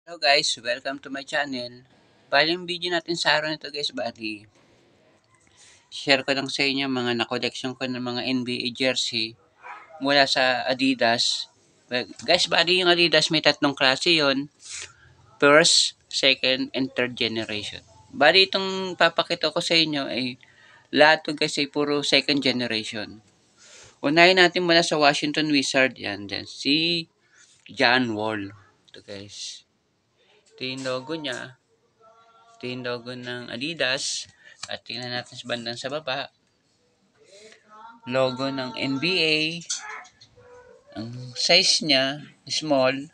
Hello guys, welcome to my channel. Bali yung video natin sa araw nito guys, share ko lang sa inyo mga na-collection ko ng mga NBA jersey mula sa Adidas. Well, guys, yung Adidas may tatlong klase yon: first, second, and third generation. Itong papakita ko sa inyo ay lahat to guys ay puro second generation. Unahin natin mula sa Washington Wizard, yan dyan, si John Wall. Ito guys. Ito yung logo niya. Ito yung logo ng Adidas. At tingnan natin sa bandang sa baba. Logo ng NBA. Ang size niya, small.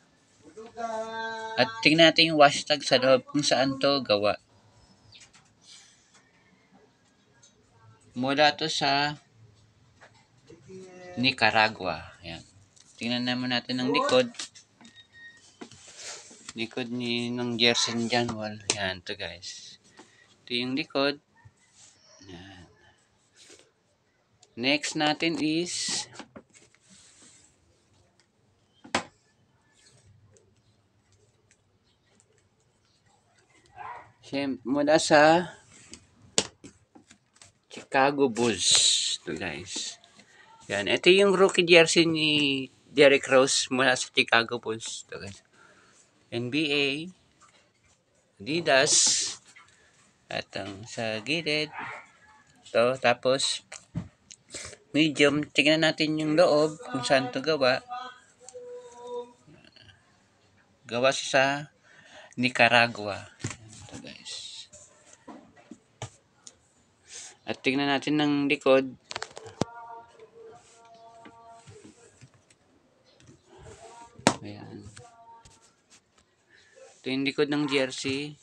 At tingnan natin yung hashtag sa loob kung saan to gawa. Mula to sa Nicaragua. Ayan. Tingnan naman natin ang likod. Likod ng jersey ni John Wall. Ayan, to guys. Ito yung likod. Ayan. Next natin is mula sa Chicago Bulls. Ito guys. Yan. Ito yung rookie jersey ni Derrick Rose mula sa Chicago Bulls. Ito guys. NBA, Adidas, at sa gilid. Ito. Tapos, medium. Tingnan natin yung loob kung saan ito gawa. Gawa siya sa Nicaragua. Ito guys. At tingnan natin ng likod. Ayan. Ito yung likod ng jersey.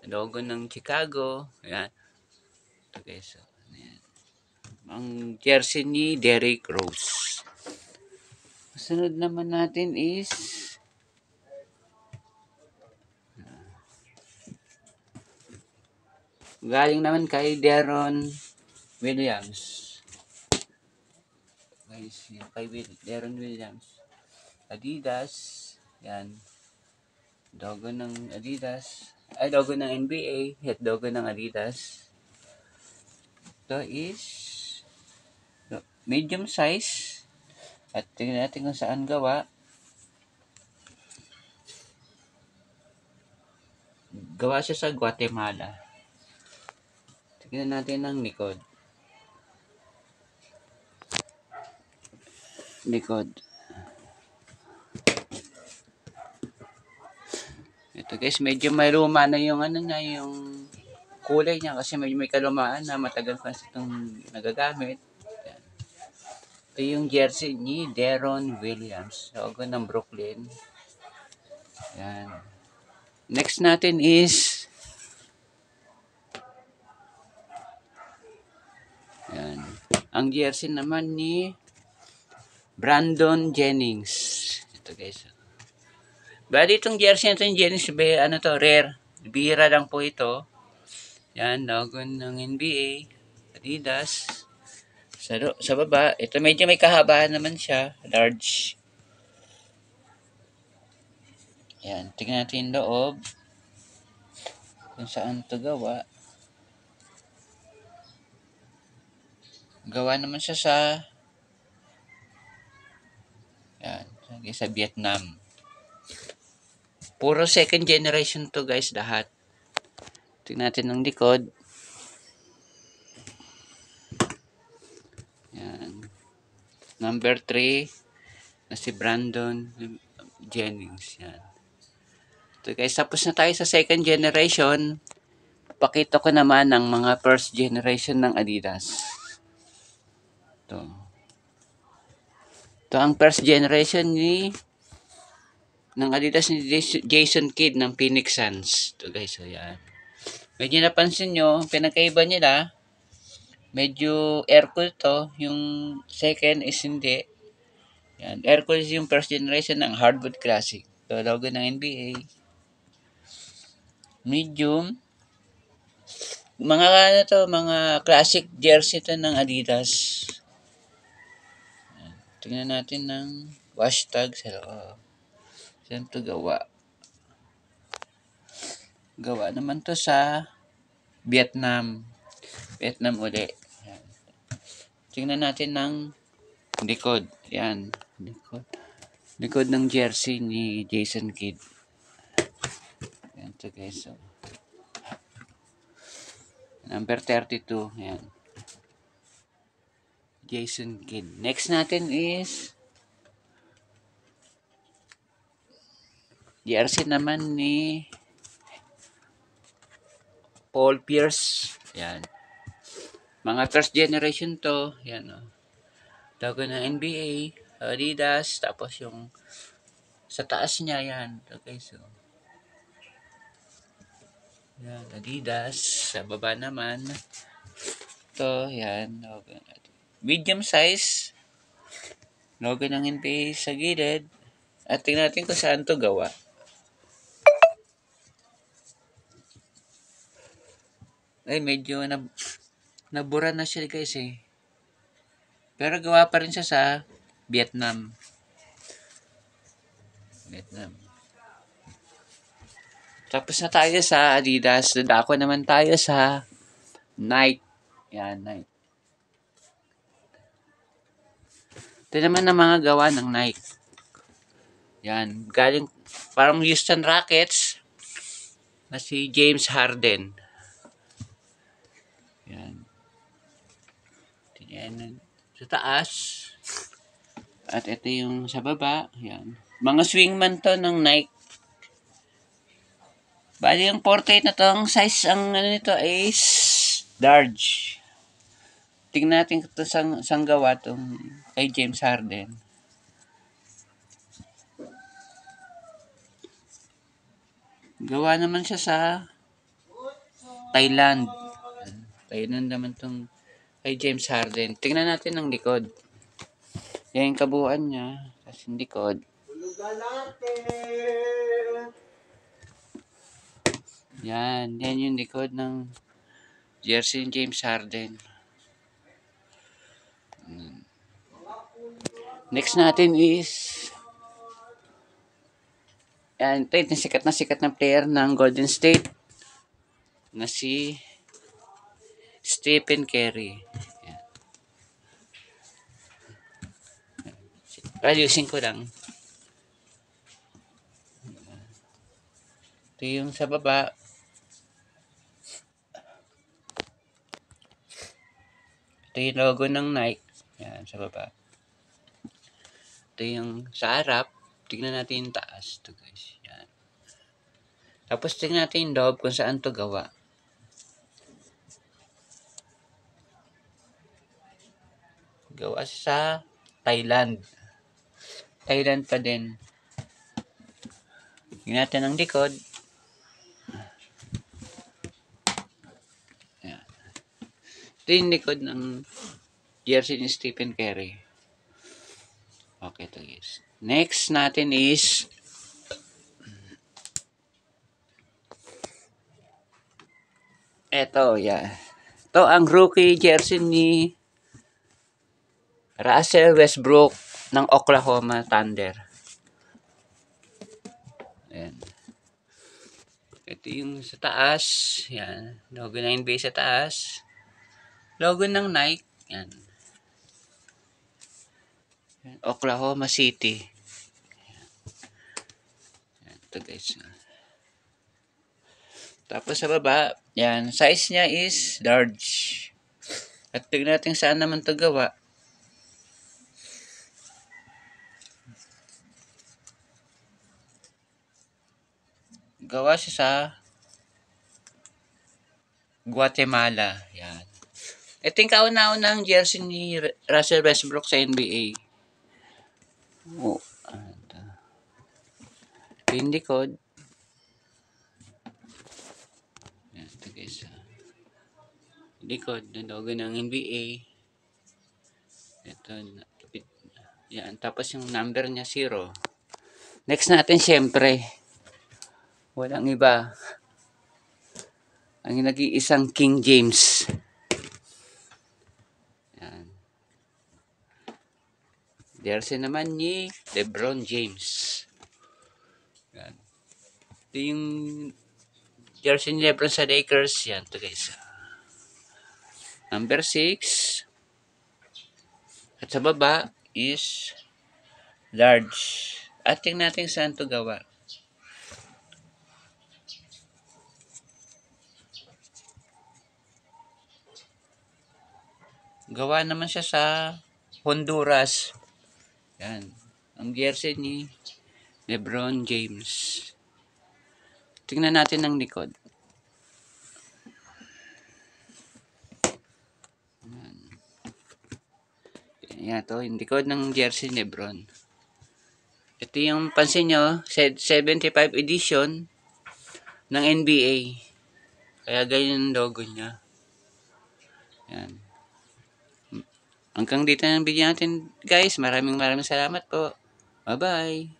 Logo ng Chicago. Ayan. Ito guys. Ayan. Ang jersey ni Derrick Rose. Sunod naman natin is galing naman kay Deron Williams. Guys, yung kay Deron Williams. Adidas. Yan. Logo ng Adidas. Ay, logo ng NBA. At logo ng Adidas. Ito is medium size. At tingnan natin kung saan gawa. Gawa siya sa Guatemala. Tingnan natin ang likod. Likod. Ito guys, medyo may luma na yung yung kulay niya kasi medyo may kalumaan na matagal pa itong nagagamit. Yan. Ito yung jersey ni Deron Williams. Logo ng Brooklyn. Yan. Next natin is yan. Ang jersey naman ni Brandon Jennings. Ito guys. Itong jersey na ito yung Jennings, rare. Bihira lang po ito. Yan, logo ng NBA, Adidas. Sa baba, ito medyo may kahabaan naman siya, large. Yan, tingnan natin yung loob. Kung saan ito gawa. Gawa naman siya sa sa Vietnam. Puro second generation to guys lahat. Tingnan natin ang likod. Yan. Number 3 na si Brandon Jennings. Yan. Ito guys, tapos na tayo sa second generation. Pakita ko naman ang mga first generation ng Adidas. Ito. Ito ang first generation ng Adidas ni Jason Kidd ng Phoenix Suns. Ito guys, so yan. Medyo napansin nyo, pinagkaiba nila, medyo air-cool to. Yung second is hindi. Yan. Air-cool is yung first generation ng Hardwood Classic. So, logo ng NBA. Medium. Mga classic jersey to ng Adidas. Yan. Tingnan natin ng hashtag sa loob. Saan to gawa? Gawa naman to sa Vietnam. Vietnam uli. Yan. Tingnan natin ng likod. Yan. Likod. Likod ng jersey ni Jason Kidd. Yan to guys. So, number 32. Yan. Jason Kidd. Next natin is jersey naman ni Paul Pierce. Yan. Mga first generation to. Yan o. Logo ng NBA, Adidas, tapos yung sa taas niya yan. Okay, so yan, Adidas. Sa baba naman, to yan. Logo. Medium size. Logo ng NBA sa gilid. At tingnan natin kung saan to gawa. Ay, medyo nabura na siya guys eh. Pero gawa pa rin siya sa Vietnam. Vietnam. Tapos na tayo sa Adidas. Dadako naman tayo sa Nike. Yan, Nike. Ito naman ang mga gawa ng Nike. Yan. Galing, parang Houston Rockets na si James Harden. Yan. Yan. Sa taas. At ito yung sa baba. Yan. Mga swingman to ng Nike. Bali yung 48 na to, ang size ang ano nito is large. Tingnan natin ito sang gawa tong kay James Harden. Gawa naman siya sa Thailand. Thailand naman tong kay James Harden. Tingnan natin ang likod. Yan yung kabuuan niya. Tapos yung likod. Yan yung likod ng jersey ng James Harden. Next natin is yan, ito yung sikat na player ng Golden State na si Stephen Curry. Yan. Ayusin ko lang. Ito yung sa baba. Ito yung logo ng Nike. Yan, sa baba. Ito yung sa harap. Tignan natin yung taas. Ito guys. Yan. Tapos tignan natin yung loob kung saan to gawa. Gawa sa Thailand. Thailand pa din. Tignan natin ang likod. Yan. Ito yung likod ng jersey ni Stephen Curry. Okay to guys. Next natin is eto, yeah. Ito ang rookie jersey ni Russell Westbrook ng Oklahoma Thunder. Ayan. Ito yung sa taas. Yan. Logo ng NBA sa taas. Logo ng Nike. Yan. Oklahoma City. Yan. Ito guys. Tapos sa baba, yan. Size niya is large. At tignan natin saan naman ito gawa. Gawa siya sa Guatemala. Yan. Ito yung kauna-unang jersey ni Russell Westbrook sa NBA. Oh. Ito yung likod. Yan. Ito guys. Likod. Ng logo ng NBA. Ito. Yan. Tapos yung number niya 0. Next natin syempre. Walang iba. Ang nag-iisang King James. Yan. Jersey naman ni LeBron James. Yan. Ito yung jersey ni Lebron sa Lakers. Yan to guys. Number 6. At sa baba is large. At tingnan natin saan to gawa. Gawa naman siya sa Honduras. Yan. Ang jersey ni Lebron James. Tingnan natin ang likod. Yan to, yung likod ng jersey ni Lebron. Ito yung pansin nyo, 75 edition ng NBA. Kaya ganyan yung logo niya. Yan. Hanggang dito ng video natin guys. Maraming salamat po. Bye-bye.